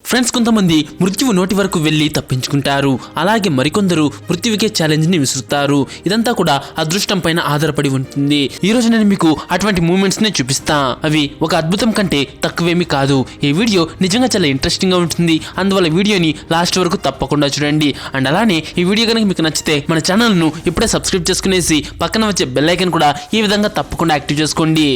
Friends, కొంతమంది మృత్యువు నోటి వరకు వెళ్లి తప్పించుకుంటారు. అలాగే మరికొందరు మృత్యువుకే ఛాలెంజ్ ని విసురుతారు. ఇదంతా కూడా అదృష్టం పైన ఆధారపడి ఉంటుంది. ఈ రోజు నేను మీకు అటువంటి మూమెంట్స్ నే చూపిస్తా. అవి ఒక అద్భుతం కంటే తక్కువేమీ కాదు. ఈ వీడియో నిజంగా చాలా ఇంట్రెస్టింగ్ గా ఉంటుంది. అందువల్ల వీడియోని లాస్ట్ వరకు తప్పకుండా చూడండి. అండ్ అలానే ఈ వీడియో కనుక మీకు నచ్చితే మన ఛానల్ ను ఇప్పుడే సబ్స్క్రైబ్ చేసుకునేసి పక్కన వచ్చే బెల్ ఐకాన్ కూడా ఈ విధంగా తప్పకుండా యాక్టివ్ చేసుకోండి.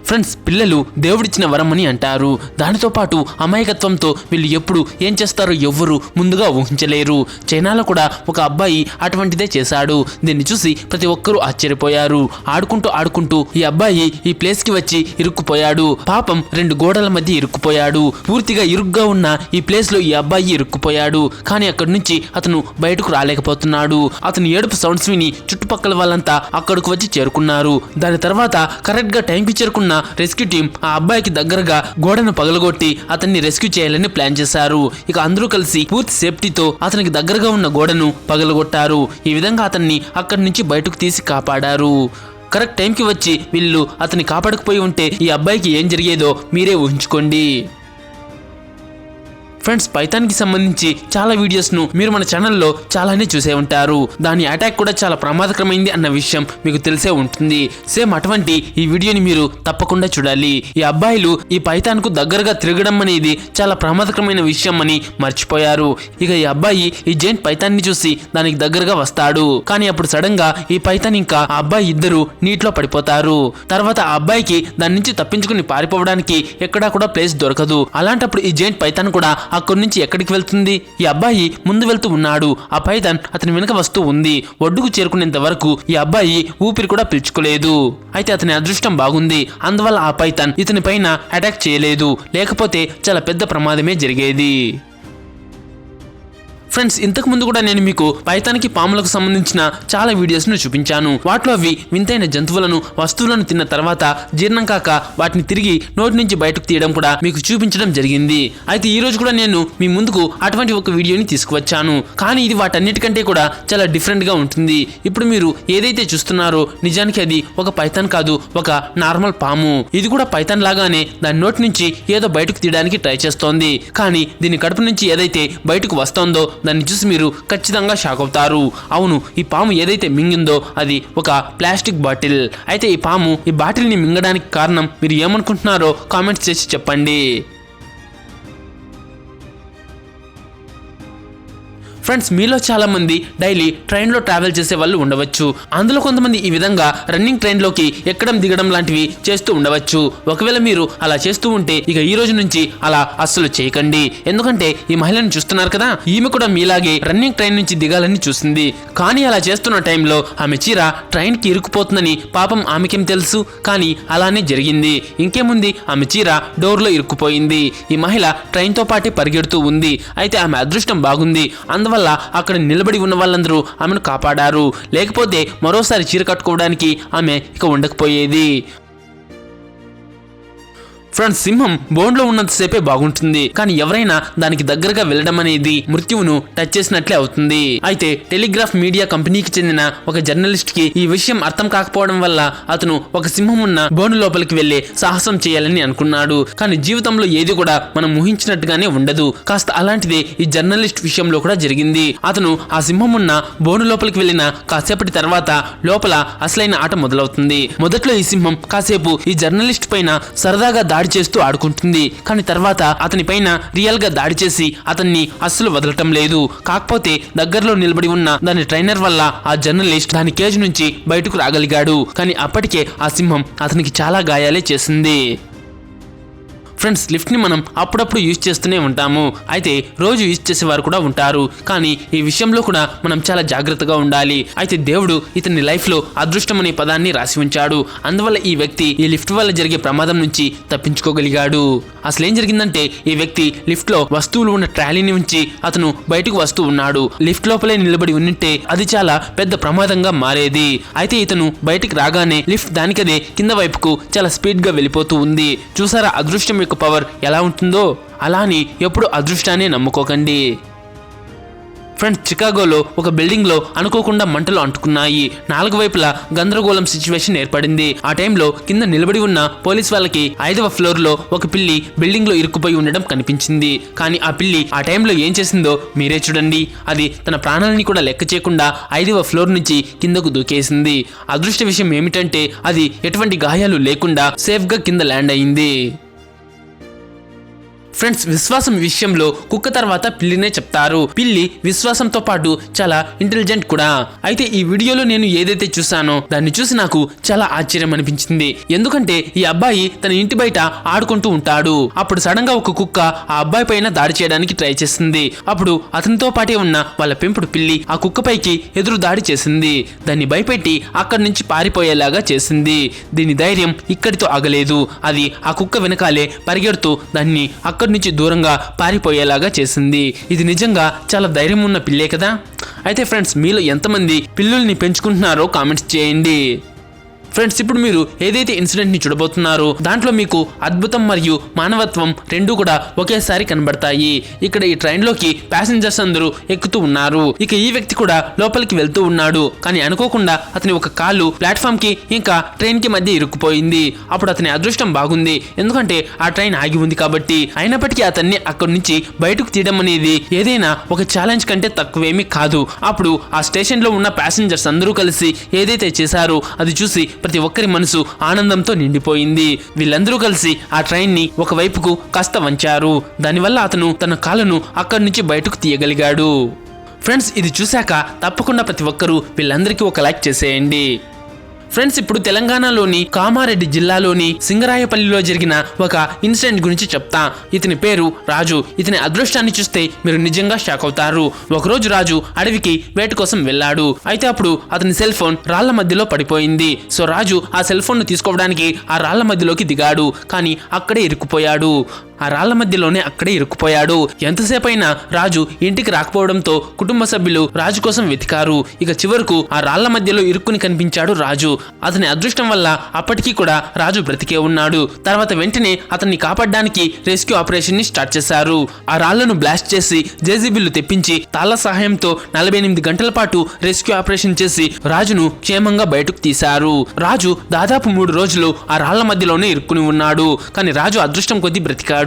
ఫ్రెండ్స్, పిల్లలు దేవుడిచ్చిన వరం అని అంటారు. దానితో పాటు అమాయకత్వంతో వీళ్ళు ఎప్పుడు ఏం చేస్తారో ఎవ్వరూ ముందుగా ఊహించలేరు. చైనాలో కూడా ఒక అబ్బాయి అటువంటిదే చేశాడు. దీన్ని చూసి ప్రతి ఒక్కరూ ఆశ్చర్యపోయారు. ఆడుకుంటూ ఈ అబ్బాయి ఈ ప్లేస్ కి వచ్చి ఇరుక్కుపోయాడు. పాపం 2 గోడల మధ్య ఇరుక్కుపోయాడు. పూర్తిగా ఇరుగ్గా ఉన్న ఈ ప్లేస్ లో ఈ అబ్బాయి ఇరుక్కుపోయాడు. కానీ అక్కడి నుంచి అతను బయటకు రాలేకపోతున్నాడు. అతను ఏడుపు సౌండ్స్ విని చుట్టుపక్కల వాళ్ళంతా అక్కడికి వచ్చి చేరుకున్నారు. దాని తర్వాత కరెక్ట్ గా టైంకి చేరుకున్న రెస్క్యూ టీం ఆ అబ్బాయికి దగ్గరగా గోడను పగలగొట్టి అతన్ని రెస్క్యూ చేయాలని ప్లాన్ చేశారు. ఇక అందరూ కలిసి పూర్తి సేఫ్టీతో అతనికి దగ్గరగా ఉన్న గోడను పగలగొట్టారు. ఈ విధంగా అతన్ని అక్కడి నుంచి బయటకు తీసి కాపాడారు. కరెక్ట్ టైంకి వచ్చి వీళ్ళు అతన్ని కాపాడకపోయి ఉంటే ఈ అబ్బాయికి ఏం జరిగేదో మీరే ఊహించుకోండి. ఫ్రెండ్స్, పైథాన్కి సంబంధించి చాలా వీడియోస్ను మీరు మన ఛానల్లో చాలానే చూసే ఉంటారు. దాని అటాక్ కూడా చాలా ప్రమాదకరమైంది అన్న విషయం మీకు తెలిసే ఉంటుంది. సేమ్ అటువంటి ఈ వీడియోని మీరు తప్పకుండా చూడాలి. ఈ అబ్బాయిలు ఈ పైథాన్కు దగ్గరగా తిరగడం అనేది చాలా ప్రమాదకరమైన విషయం అని మర్చిపోయారు. ఇక ఈ అబ్బాయి ఈ జైంట్ పైథాన్ని చూసి దానికి దగ్గరగా వస్తాడు. కానీ అప్పుడు సడన్ గా ఈ పైథాన్ ఇంకా ఆ అబ్బాయి ఇద్దరు నీటిలో పడిపోతారు. తర్వాత ఆ అబ్బాయికి దాని నుంచి తప్పించుకుని పారిపోవడానికి ఎక్కడా కూడా ప్లేస్ దొరకదు. అలాంటప్పుడు ఈ జైంట్ పైథాన్ కూడా అక్కడి నుంచి ఎక్కడికి వెళ్తుంది? ఈ అబ్బాయి ముందు వెళ్తూ ఉన్నాడు. ఆ పైథాన్ అతని వెనుక వస్తూ ఉంది. ఒడ్డుకు చేరుకునేంత వరకు ఈ అబ్బాయి ఊపిరి కూడా పీల్చుకోలేదు. అయితే అతని అదృష్టం బాగుంది. అందువల్ల ఆ పైథాన్ ఇతని పైన అటాక్ చేయలేదు. లేకపోతే చాలా పెద్ద ప్రమాదమే జరిగేది. ఫ్రెండ్స్, ఇంతకు ముందు కూడా నేను మీకు పైథాన్కి పాములకు సంబంధించిన చాలా వీడియోస్ను చూపించాను. వాటిలో అవి వింతైన జంతువులను వస్తువులను తిన్న తర్వాత జీర్ణం కాక వాటిని తిరిగి నోటి నుంచి బయటకు తీయడం కూడా మీకు చూపించడం జరిగింది. అయితే ఈ రోజు కూడా నేను మీ ముందుకు అటువంటి ఒక వీడియోని తీసుకువచ్చాను. కానీ ఇది వాటన్నిటికంటే కూడా చాలా డిఫరెంట్ గా ఉంటుంది. ఇప్పుడు మీరు ఏదైతే చూస్తున్నారో నిజానికి అది ఒక పైథాన్ కాదు, ఒక నార్మల్ పాము. ఇది కూడా పైథాన్ లాగానే దాని నోటి నుంచి ఏదో బయటకు తీయడానికి ట్రై చేస్తోంది. కానీ దీని కడుపు నుంచి ఏదైతే బయటకు వస్తోందో దాన్ని చూసి మీరు ఖచ్చితంగా షాక్ అవుతారు. అవును, ఈ పాము ఏదైతే మింగిందో అది ఒక ప్లాస్టిక్ బాటిల్. అయితే ఈ పాము ఈ బాటిల్ని మింగడానికి కారణం మీరు ఏమనుకుంటున్నారో కామెంట్స్ చేసి చెప్పండి. ఫ్రెండ్స్, మీలో చాలా మంది డైలీ ట్రైన్లో ట్రావెల్ చేసే వాళ్ళు ఉండవచ్చు. అందులో కొంతమంది ఈ విధంగా రన్నింగ్ ట్రైన్లోకి ఎక్కడం దిగడం లాంటివి చేస్తూ ఉండవచ్చు. ఒకవేళ మీరు అలా చేస్తూ ఉంటే ఇక ఈ రోజు నుంచి అలా అస్సలు చేయకండి. ఎందుకంటే ఈ మహిళను చూస్తున్నారు కదా, ఈమె కూడా మీలాగే రన్నింగ్ ట్రైన్ నుంచి దిగాలని చూసింది. కానీ అలా చేస్తున్న టైంలో ఆమె చీర ట్రైన్ కి ఇరుక్కుపోతుందని పాపం ఆమెకేం తెలుసు. కానీ అలానే జరిగింది. ఇంకేముంది, ఆమె చీర డోర్లో ఇరుక్కుపోయింది. ఈ మహిళ ట్రైన్ తో పాటే పరిగెడుతూ ఉంది. అయితే ఆమె అదృష్టం బాగుంది. అందువల్ల అక్కడ నిలబడి ఉన్న వాళ్ళందరూ ఆమెను కాపాడారు. లేకపోతే మరోసారి చీర కట్టుకోవడానికి ఆమె ఇక ఉండకపోయేది. ఫ్రెండ్స్, సింహం బోన్లో ఉన్నంతసేపే బాగుంటుంది. కానీ ఎవరైనా దానికి దగ్గరగా వెళ్ళడం అనేది మృత్యువును టచ్ చేసినట్లే అవుతుంది. అయితే టెలిగ్రాఫ్ మీడియా కంపెనీకి చెందిన ఒక జర్నలిస్ట్ కి ఈ విషయం అర్థం కాకపోవడం వల్ల అతను ఒక సింహం ఉన్న బోను లోపలికి వెళ్లే సాహసం చేయాలని అనుకున్నాడు. కానీ జీవితంలో ఏది కూడా మనం ఊహించినట్టుగానే ఉండదు. కాస్త అలాంటిదే ఈ జర్నలిస్ట్ విషయంలో కూడా జరిగింది. అతను ఆ సింహం ఉన్న బోను లోపలికి వెళ్లిన కాసేపటి తర్వాత లోపల అసలైన ఆట మొదలవుతుంది. మొదట్లో ఈ సింహం కాసేపు ఈ జర్నలిస్ట్ పైన సరదాగా దాడి చేస్తూ ఆడుకుంటుంది. కానీ తర్వాత అతని పైన రియల్ గా దాడి చేసి అతన్ని అస్సలు వదలటం లేదు. కాకపోతే దగ్గరలో నిలబడి ఉన్న దాని ట్రైనర్ వల్ల ఆ జర్నలిస్ట్ దాని కేజ్ నుంచి బయటకు రాగలిగాడు. కానీ అప్పటికే ఆ సింహం అతనికి చాలా గాయాలే చేసింది. ఫ్రెండ్స్, లిఫ్ట్ ని మనం అప్పుడప్పుడు యూజ్ చేస్తూనే ఉంటాము. అయితే రోజు యూజ్ చేసేవారు కూడా ఉంటారు. కానీ ఈ విషయంలో కూడా మనం చాలా జాగ్రత్తగా ఉండాలి. అయితే దేవుడు ఇతని లైఫ్ లో అదృష్టం అనే పదాన్ని రాసి ఉంచాడు. అందువల్ల ఈ వ్యక్తి ఈ లిఫ్ట్ వల్ల జరిగే ప్రమాదం నుంచి తప్పించుకోగలిగాడు. అసలు ఏం జరిగిందంటే, ఈ వ్యక్తి లిఫ్ట్ లో వస్తువులు ఉన్న ట్రాలీని ఉంచి అతను బయటకు వస్తూ ఉన్నాడు. లిఫ్ట్ లోపలే నిలబడి ఉంటే అది చాలా పెద్ద ప్రమాదంగా మారేది. అయితే ఇతను బయటికి రాగానే లిఫ్ట్ దానికదే కింద వైపుకు చాలా స్పీడ్ గా వెళ్ళిపోతూ ఉంది. చూసారా అదృష్టం యొక్క పవర్ ఎలా ఉంటుందో? అలాని ఎప్పుడు అదృష్టాన్ని నమ్ముకోకండి. ఫ్రెండ్స్, చికాగోలో ఒక బిల్డింగ్ లో అనుకోకుండా మంటలు అంటుకున్నాయి. 4 వైపులా గందరగోళం సిచ్యువేషన్ ఏర్పడింది. ఆ టైంలో కింద నిలబడి ఉన్న పోలీస్ వాళ్ళకి 5వ ఫ్లోర్ లో ఒక పిల్లి బిల్డింగ్ లో ఇరుక్కుపోయి ఉండడం కనిపించింది. కానీ ఆ పిల్లి ఆ టైంలో ఏం చేసిందో మీరే చూడండి. అది తన ప్రాణాలని కూడా లెక్క చేయకుండా 5వ ఫ్లోర్ నుంచి కిందకు దూకేసింది. అదృష్ట విషయం ఏమిటంటే అది ఎటువంటి గాయాలు లేకుండా సేఫ్ గా కింద ల్యాండ్ అయింది. ఫ్రెండ్స్, విశ్వాసం విషయంలో కుక్క తర్వాత పిల్లినే చెప్తారు. పిల్లి విశ్వాసంతో పాటు చాలా ఇంటెలిజెంట్ కూడా. అయితే ఈ వీడియోలో నేను ఏదైతే చూసానో దాన్ని చూసి నాకు చాలా ఆశ్చర్యం అనిపించింది. ఎందుకంటే ఈ అబ్బాయి తన ఇంటి బయట ఆడుకుంటూ ఉంటాడు. అప్పుడు సడన్ గా ఒక కుక్క ఆ అబ్బాయి పైన దాడి చేయడానికి ట్రై చేసింది. అప్పుడు అతనితో పాటే ఉన్న వాళ్ళ పెంపుడు పిల్లి ఆ కుక్కపైకి ఎదురు దాడి చేసింది. దాన్ని భయపెట్టి అక్కడి నుంచి పారిపోయేలాగా చేసింది. దీని ధైర్యం ఇక్కడితో ఆగలేదు. అది ఆ కుక్క వెనకాలే పరిగెడుతూ దాన్ని అక్కడి నుంచి దూరంగా పారిపోయేలాగా చేసింది. ఇది నిజంగా చాలా ధైర్యం ఉన్న పిల్లే కదా. అయితే ఫ్రెండ్స్, మీలో ఎంతమంది పిల్లుల్ని పెంచుకుంటున్నారో కామెంట్స్ చేయండి. ఫ్రెండ్స్, ఇప్పుడు మీరు ఏదైతే ఇన్సిడెంట్ ని చూడబోతున్నారో దాంట్లో మీకు అద్భుతం మరియు మానవత్వం రెండూ కూడా ఒకేసారి కనబడతాయి. ఇక్కడ ఈ ట్రైన్ లోకి ప్యాసింజర్స్ అందరూ ఎక్కుతూ ఉన్నారు. ఇక ఈ వ్యక్తి కూడా లోపలికి వెళ్తూ ఉన్నాడు. కానీ అనుకోకుండా అతని ఒక కాలు ప్లాట్ఫామ్ కి ఇంకా ట్రైన్ కి మధ్య ఇరుక్కుపోయింది. అప్పుడు అతని అదృష్టం బాగుంది, ఎందుకంటే ఆ ట్రైన్ ఆగి ఉంది కాబట్టి. అయినప్పటికీ అతన్ని అక్కడి నుంచి బయటకు తీయడం అనేది ఏదైనా ఒక ఛాలెంజ్ కంటే తక్కువేమీ కాదు. అప్పుడు ఆ స్టేషన్ లో ఉన్న ప్యాసింజర్స్ అందరూ కలిసి ఏదైతే చేశారో అది చూసి ప్రతి ఒక్కరి మనసు ఆనందంతో నిండిపోయింది. వీళ్ళందరూ కలిసి ఆ ట్రైన్ ని ఒకవైపుకు కాస్త వంచారు. దానివల్ల అతను తన కాళ్ళను అక్కడి నుంచి బయటకు తీయగలిగాడు. ఫ్రెండ్స్, ఇది చూశాక తప్పకుండా ప్రతి ఒక్కరూ వీళ్ళందరికీ ఒక లైక్ చేసేయండి. ఫ్రెండ్స్, ఇప్పుడు తెలంగాణలోని కామారెడ్డి జిల్లాలోని సింగరాయపల్లిలో జరిగిన ఒక ఇన్సిడెంట్ గురించి చెప్తా. ఇతని పేరు రాజు. ఇతని అదృష్టాన్ని చూస్తే మీరు నిజంగా షాక్ అవుతారు. ఒకరోజు రాజు అడవికి వేట కోసం వెళ్ళాడు. అయితే అప్పుడు అతని సెల్ ఫోన్ రాళ్ల మధ్యలో పడిపోయింది. సో రాజు ఆ సెల్ ఫోన్ ను తీసుకోవడానికి ఆ రాళ్ల మధ్యలోకి దిగాడు. కానీ అక్కడే ఇరుక్కుపోయాడు. ఆ రాళ్ల మధ్యలోనే అక్కడే ఇరుక్కుపోయాడు. ఎంతసేపైనా రాజు ఇంటికి రాకపోవడంతో కుటుంబ సభ్యులు రాజు కోసం వెతికారు. ఇక చివరకు ఆ రాళ్ల మధ్యలో ఇరుక్కుని కనిపించాడు రాజు. అతని అదృష్టం వల్ల అప్పటికీ కూడా రాజు బ్రతికే ఉన్నాడు. తర్వాత వెంటనే అతన్ని కాపాడడానికి రెస్క్యూ ఆపరేషన్ ని స్టార్ట్ చేశారు. ఆ రాళ్లను బ్లాస్ట్ చేసి జేసీబీలు తెప్పించి తాళ్ల సహాయంతో 48 గంటల పాటు రెస్క్యూ ఆపరేషన్ చేసి రాజును క్షేమంగా బయటకు తీశారు. రాజు దాదాపు 3 రోజులు ఆ రాళ్ల మధ్యలోనే ఇరుక్కుని ఉన్నాడు. కానీ రాజు అదృష్టం కొద్దీ బ్రతికాడు.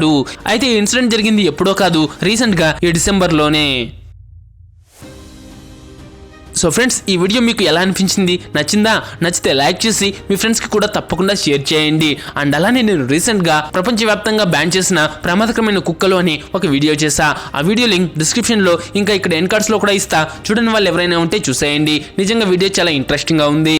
అయితే ఈ ఇన్సిడెంట్ జరిగింది ఎప్పుడో కాదు, రీసెంట్ గా ఈ డిసెంబర్లోనే. సో ఫ్రెండ్స్, ఈ వీడియో మీకు ఎలా అనిపించింది? నచ్చిందా? నచ్చితే లైక్ చేసి మీ ఫ్రెండ్స్ కి కూడా తప్పకుండా షేర్ చేయండి. అండ్ అలానే నేను రీసెంట్ గా ప్రపంచవ్యాప్తంగా బ్యాన్ చేసిన ప్రమాదకరమైన కుక్కలు అని ఒక వీడియో చేశా. ఆ వీడియో లింక్ డిస్క్రిప్షన్ లో ఇంకా ఇక్కడ ఎండ్ కార్డ్స్ లో కూడా ఇస్తా. చూడని వాళ్ళు ఎవరైనా ఉంటే చూసేయండి. నిజంగా వీడియో చాలా ఇంట్రెస్టింగ్ గా ఉంది.